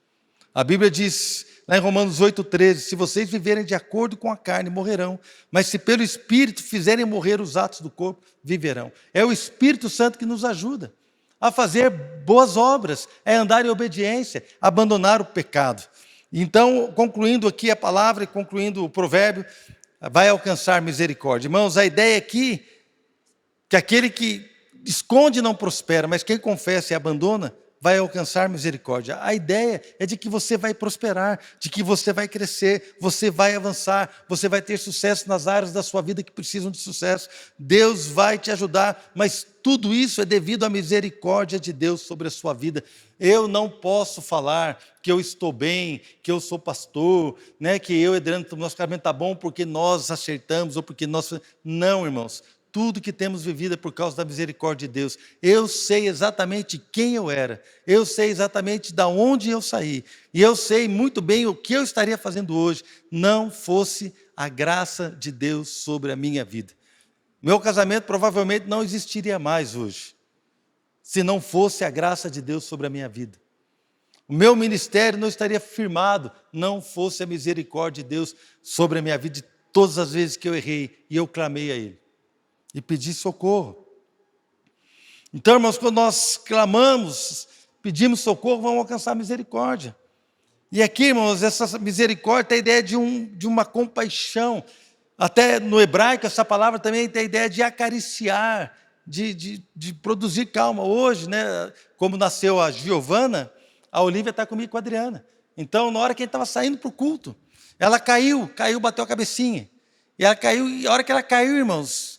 A Bíblia diz, lá em Romanos 8,13, se vocês viverem de acordo com a carne, morrerão. Mas se pelo Espírito fizerem morrer os atos do corpo, viverão. É o Espírito Santo que nos ajuda a fazer boas obras, é andar em obediência, abandonar o pecado. Então, concluindo aqui a palavra e concluindo o provérbio, vai alcançar misericórdia. Irmãos, a ideia aqui, que aquele que esconde não prospera, mas quem confessa e abandona, vai alcançar misericórdia. A ideia é de que você vai prosperar, de que você vai crescer, você vai avançar, você vai ter sucesso nas áreas da sua vida que precisam de sucesso. Deus vai te ajudar, mas tudo isso é devido à misericórdia de Deus sobre a sua vida. Eu não posso falar que eu estou bem, que eu sou pastor, né, que eu e Adriano, nosso casamento está bom porque nós acertamos ou porque nós... Não, irmãos. Tudo que temos vivido é por causa da misericórdia de Deus. Eu sei exatamente quem eu era. Eu sei exatamente de onde eu saí. E eu sei muito bem o que eu estaria fazendo hoje, não fosse a graça de Deus sobre a minha vida. Meu casamento provavelmente não existiria mais hoje, se não fosse a graça de Deus sobre a minha vida. O meu ministério não estaria firmado, não fosse a misericórdia de Deus sobre a minha vida, de todas as vezes que eu errei e eu clamei a Ele. E pedir socorro. Então, irmãos, quando nós clamamos, pedimos socorro, vamos alcançar misericórdia. E aqui, irmãos, essa misericórdia tem a ideia de uma compaixão. Até no hebraico, essa palavra também tem a ideia de acariciar, de produzir calma. Hoje, né, como nasceu a Giovana, a Olívia está comigo com a Adriana. Então, na hora que a gente estava saindo para o culto, ela caiu, bateu a cabecinha. E ela caiu, e a hora que ela caiu, irmãos,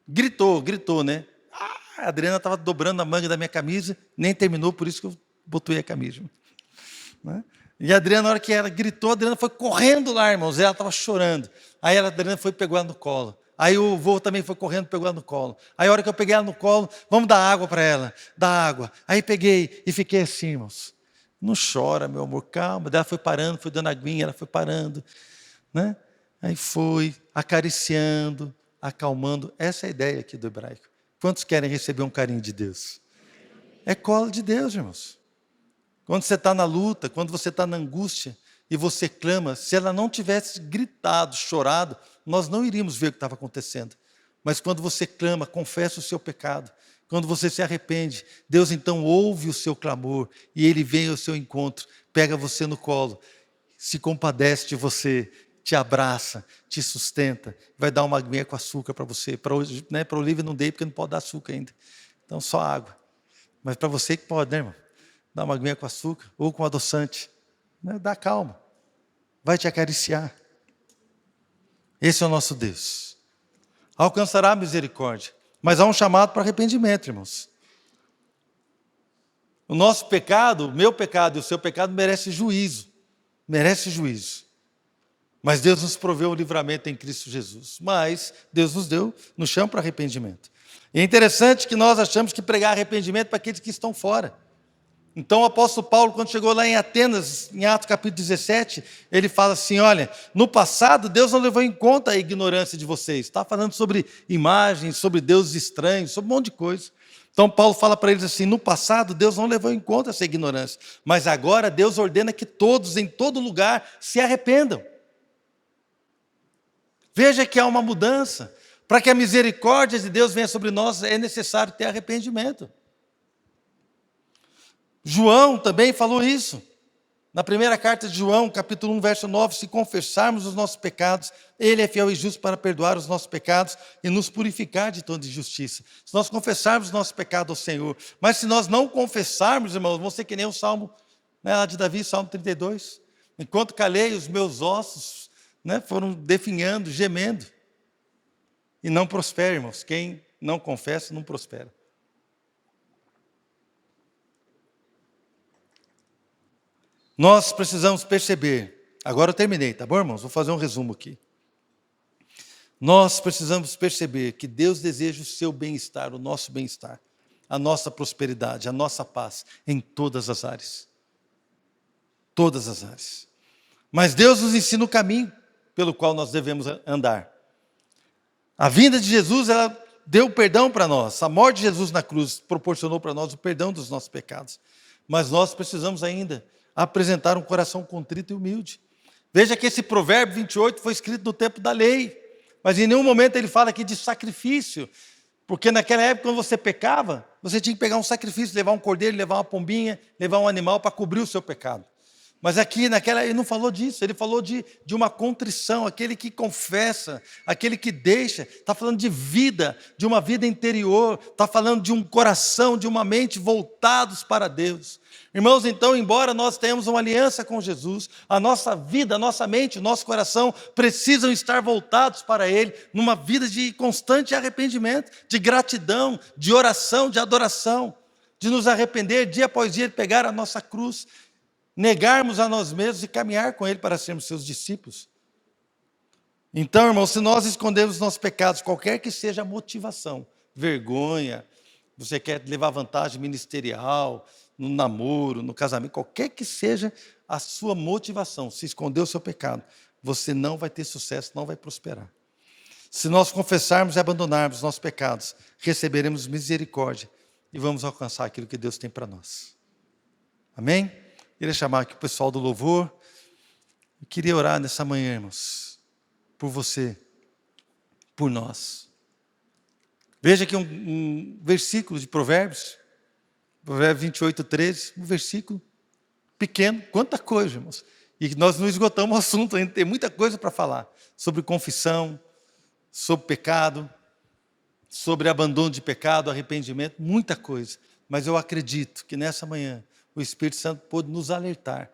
gritou, né? A Adriana estava dobrando a manga da minha camisa, nem terminou, por isso que eu botei a camisa. Né? E a Adriana, na hora que ela gritou, a Adriana foi correndo lá, irmãos, ela estava chorando. Aí a Adriana foi pegar ela no colo. Aí o vô também foi correndo, pegou ela no colo. Aí a hora que eu peguei ela no colo, vamos dar água para ela, dar água. Aí peguei e fiquei assim, irmãos. Não chora, meu amor, calma. Daí ela foi parando, foi dando aguinha, ela foi parando. Né? Aí foi acariciando, acalmando. Essa é a ideia aqui do hebraico. Quantos querem receber um carinho de Deus? É colo de Deus, irmãos. Quando você está na luta, quando você está na angústia e você clama, se ela não tivesse gritado, chorado, nós não iríamos ver o que estava acontecendo. Mas quando você clama, confessa o seu pecado, quando você se arrepende, Deus então ouve o seu clamor e Ele vem ao seu encontro, pega você no colo, se compadece de você, te abraça, te sustenta, vai dar uma aguinha com açúcar para você. Para o Olívia não dei, porque não pode dar açúcar ainda. Então, só água. Mas para você que pode, né, irmão? Dá uma aguinha com açúcar ou com adoçante. Né? Dá calma. Vai te acariciar. Esse é o nosso Deus. Alcançará a misericórdia. Mas há um chamado para arrependimento, irmãos. O nosso pecado, o meu pecado e o seu pecado merece juízo. Merece juízo. Mas Deus nos proveu o livramento em Cristo Jesus. Mas Deus nos chama para arrependimento. E é interessante que nós achamos que pregar arrependimento para aqueles que estão fora. Então o apóstolo Paulo, quando chegou lá em Atenas, em Atos capítulo 17, ele fala assim, olha, no passado Deus não levou em conta a ignorância de vocês. Está falando sobre imagens, sobre deuses estranhos, sobre um monte de coisa. Então Paulo fala para eles assim, no passado Deus não levou em conta essa ignorância. Mas agora Deus ordena que todos, em todo lugar, se arrependam. Veja que há uma mudança. Para que a misericórdia de Deus venha sobre nós, é necessário ter arrependimento. João também falou isso. Na primeira carta de João, capítulo 1, verso 9, se confessarmos os nossos pecados, Ele é fiel e justo para perdoar os nossos pecados e nos purificar de toda injustiça. Se nós confessarmos o nosso pecado ao Senhor, mas se nós não confessarmos, irmãos, vamos ser que nem o Salmo, né, lá de Davi, Salmo 32. Enquanto calei os meus ossos, né, foram definhando, gemendo. E não prospera, irmãos. Quem não confessa, não prospera. Nós precisamos perceber. Agora eu terminei, tá bom, irmãos? Vou fazer um resumo aqui. Nós precisamos perceber que Deus deseja o seu bem-estar, o nosso bem-estar, a nossa prosperidade, a nossa paz, em todas as áreas. Todas as áreas. Mas Deus nos ensina o caminho pelo qual nós devemos andar. A vinda de Jesus, ela deu perdão para nós. A morte de Jesus na cruz proporcionou para nós o perdão dos nossos pecados. Mas nós precisamos ainda apresentar um coração contrito e humilde. Veja que esse provérbio 28 foi escrito no tempo da lei. Mas em nenhum momento ele fala aqui de sacrifício. Porque naquela época, quando você pecava, você tinha que pegar um sacrifício, levar um cordeiro, levar uma pombinha, levar um animal para cobrir o seu pecado. Mas aqui, ele não falou disso, ele falou de uma contrição, aquele que confessa, aquele que deixa, está falando de vida, de uma vida interior, está falando de um coração, de uma mente voltados para Deus. Irmãos, então, embora nós tenhamos uma aliança com Jesus, a nossa vida, a nossa mente, o nosso coração precisam estar voltados para Ele, numa vida de constante arrependimento, de gratidão, de oração, de adoração, de nos arrepender dia após dia, de pegar a nossa cruz, negarmos a nós mesmos e caminhar com Ele para sermos seus discípulos. Então, irmãos, se nós escondermos nossos pecados, qualquer que seja a motivação, vergonha, você quer levar vantagem ministerial, no namoro, no casamento, qualquer que seja a sua motivação, se esconder o seu pecado, você não vai ter sucesso, não vai prosperar. Se nós confessarmos e abandonarmos nossos pecados, receberemos misericórdia e vamos alcançar aquilo que Deus tem para nós. Amém? Queria chamar aqui o pessoal do louvor. Eu queria orar nessa manhã, irmãos, por você, por nós. Veja aqui um versículo de Provérbios, Provérbios 28, 13, um versículo pequeno, quanta coisa, irmãos. E nós não esgotamos o assunto ainda, tem muita coisa para falar, sobre confissão, sobre pecado, sobre abandono de pecado, arrependimento, muita coisa. Mas eu acredito que nessa manhã, o Espírito Santo pôde nos alertar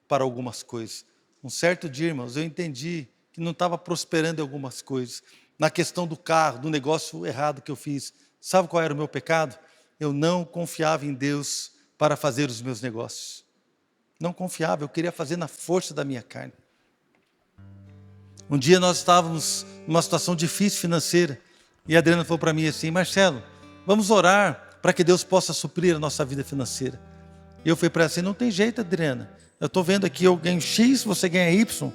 para algumas coisas. Um certo dia, irmãos, eu entendi que não estava prosperando em algumas coisas. Na questão do carro, do negócio errado que eu fiz. Sabe qual era o meu pecado? Eu não confiava em Deus para fazer os meus negócios. Não confiava, eu queria fazer na força da minha carne. Um dia nós estávamos numa situação difícil financeira. E a Adriana falou para mim assim: Marcelo, vamos orar para que Deus possa suprir a nossa vida financeira. E eu falei para ela assim: não tem jeito, Adriana. Eu estou vendo aqui, eu ganho X, você ganha Y.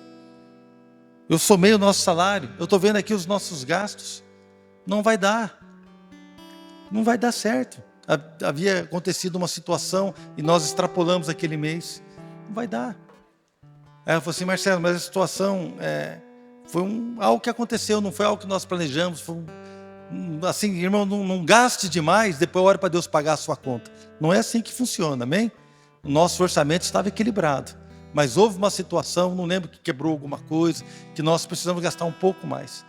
Eu somei o nosso salário. Eu estou vendo aqui os nossos gastos. Não vai dar. Não vai dar certo. Havia acontecido uma situação e nós extrapolamos aquele mês. Não vai dar. Aí ela falou assim: Marcelo, mas a situação foi algo que aconteceu, não foi algo que nós planejamos. Foi assim, irmão, não gaste demais, depois ore para Deus pagar a sua conta. Não é assim que funciona, amém? O nosso orçamento estava equilibrado, mas houve uma situação, não lembro que quebrou alguma coisa, que nós precisamos gastar um pouco mais.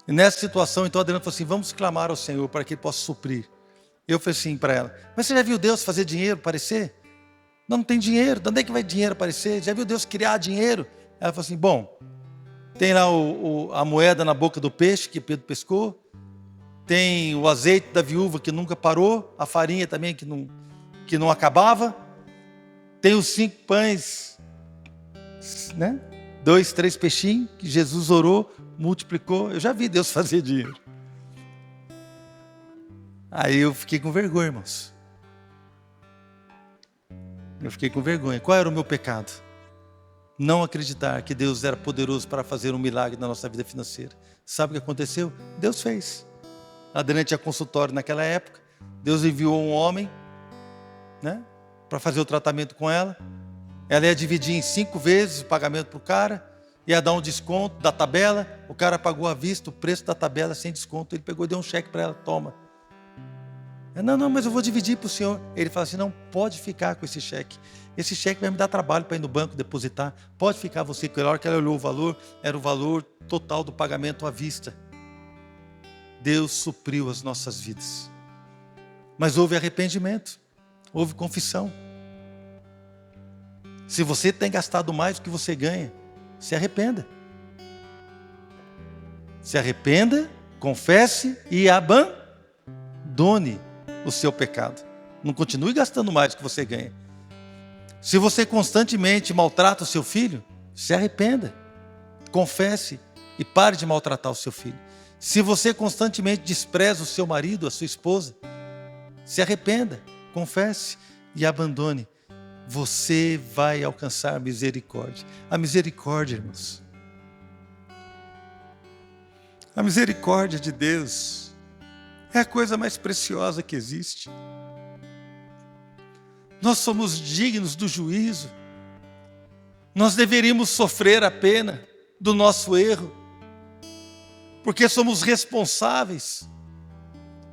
E nessa situação, então a Adriana falou assim: vamos clamar ao Senhor para que Ele possa suprir. Eu falei assim para ela: mas você já viu Deus fazer dinheiro aparecer? Não tem dinheiro, de onde é que vai dinheiro aparecer? Já viu Deus criar dinheiro? Ela falou assim: bom, tem lá a moeda na boca do peixe que Pedro pescou, tem o azeite da viúva que nunca parou, a farinha também que não acabava, tem os 5 pães, né? 2, 3 peixinhos que Jesus orou, multiplicou. Eu já vi Deus fazer dinheiro. Aí eu fiquei com vergonha, irmãos. Eu fiquei com vergonha. Qual era o meu pecado? Não acreditar que Deus era poderoso para fazer um milagre na nossa vida financeira. Sabe o que aconteceu? Deus fez. A Adriana tinha consultório naquela época. Deus enviou um homem, né, para fazer o tratamento com ela. Ela ia dividir em 5 vezes o pagamento para o cara. Ia dar um desconto da tabela. O cara pagou à vista o preço da tabela sem desconto. Ele pegou e deu um cheque para ela. Toma. Não, mas eu vou dividir para o senhor. Ele fala assim: não, pode ficar com esse cheque. Esse cheque vai me dar trabalho para ir no banco depositar. Pode ficar você. Na hora que ela olhou o valor, era o valor total do pagamento à vista. Deus supriu as nossas vidas. Mas houve arrependimento. Houve confissão. Se você tem gastado mais do que você ganha, se arrependa. Se arrependa, confesse e abandone o seu pecado. Não continue gastando mais do que você ganha. Se você constantemente maltrata o seu filho, se arrependa, confesse e pare de maltratar o seu filho. Se você constantemente despreza o seu marido, a sua esposa, se arrependa, confesse e abandone. Você vai alcançar a misericórdia. A misericórdia, irmãos. A misericórdia de Deus é a coisa mais preciosa que existe. Nós somos dignos do juízo. Nós deveríamos sofrer a pena do nosso erro, porque somos responsáveis.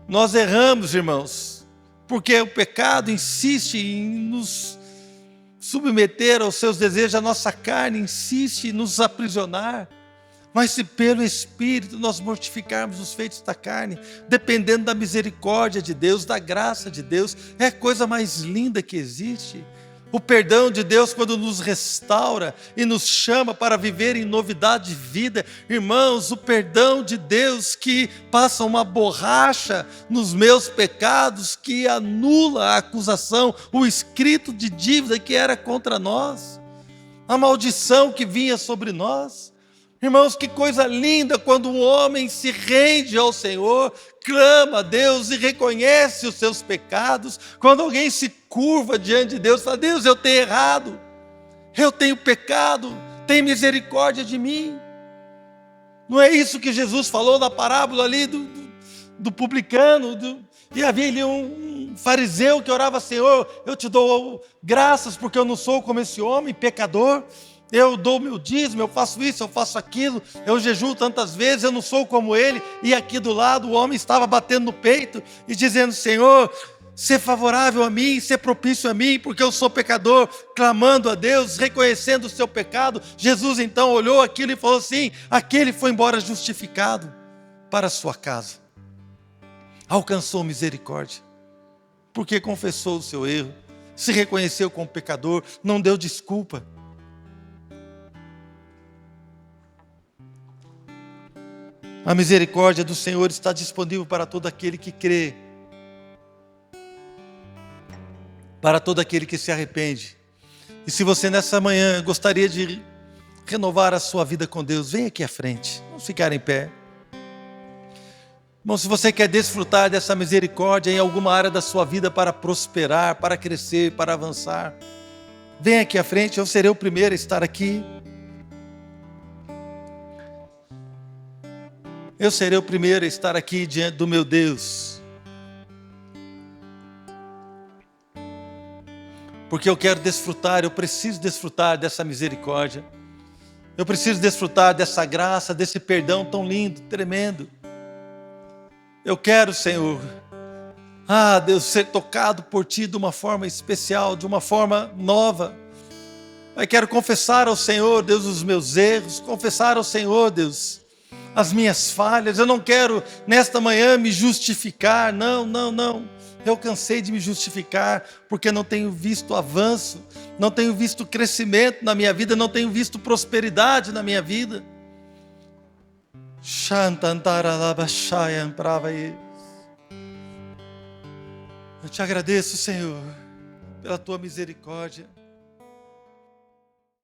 Nós erramos, irmãos, porque o pecado insiste em nos submeter aos seus desejos, a nossa carne insiste em nos aprisionar. Mas se pelo Espírito nós mortificarmos os feitos da carne, dependendo da misericórdia de Deus, da graça de Deus, é a coisa mais linda que existe. O perdão de Deus quando nos restaura e nos chama para viver em novidade de vida. Irmãos, o perdão de Deus que passa uma borracha nos meus pecados, que anula a acusação, o escrito de dívida que era contra nós, a maldição que vinha sobre nós. Irmãos, que coisa linda quando um homem se rende ao Senhor, clama a Deus e reconhece os seus pecados. Quando alguém se curva diante de Deus, fala: Deus, eu tenho errado, eu tenho pecado, tem misericórdia de mim. Não é isso que Jesus falou na parábola ali do publicano, e havia ali um fariseu que orava: Senhor, eu te dou graças porque eu não sou como esse homem pecador. Eu dou meu dízimo, eu faço isso, eu faço aquilo, eu jejuo tantas vezes, eu não sou como ele. E aqui do lado o homem estava batendo no peito e dizendo: Senhor, ser favorável a mim, ser propício a mim, porque eu sou pecador, clamando a Deus, reconhecendo o seu pecado. Jesus então olhou aquilo e falou assim: aquele foi embora justificado para a sua casa, alcançou misericórdia, porque confessou o seu erro, se reconheceu como pecador, não deu desculpa. A misericórdia do Senhor está disponível para todo aquele que crê, para todo aquele que se arrepende. E se você nessa manhã gostaria de renovar a sua vida com Deus, vem aqui à frente, vamos ficar em pé. Irmão, se você quer desfrutar dessa misericórdia em alguma área da sua vida para prosperar, para crescer, para avançar, vem aqui à frente, eu serei o primeiro a estar aqui. Eu serei o primeiro a estar aqui diante do meu Deus, porque eu quero desfrutar, eu preciso desfrutar dessa misericórdia, eu preciso desfrutar dessa graça, desse perdão tão lindo, tremendo. Eu quero, Senhor, Deus, ser tocado por Ti de uma forma especial, de uma forma nova. Eu quero confessar ao Senhor, Deus, os meus erros, confessar ao Senhor, Deus, as minhas falhas. Eu não quero nesta manhã me justificar, não. Eu cansei de me justificar, porque não tenho visto avanço, não tenho visto crescimento na minha vida, não tenho visto prosperidade na minha vida. Eu te agradeço, Senhor, pela Tua misericórdia.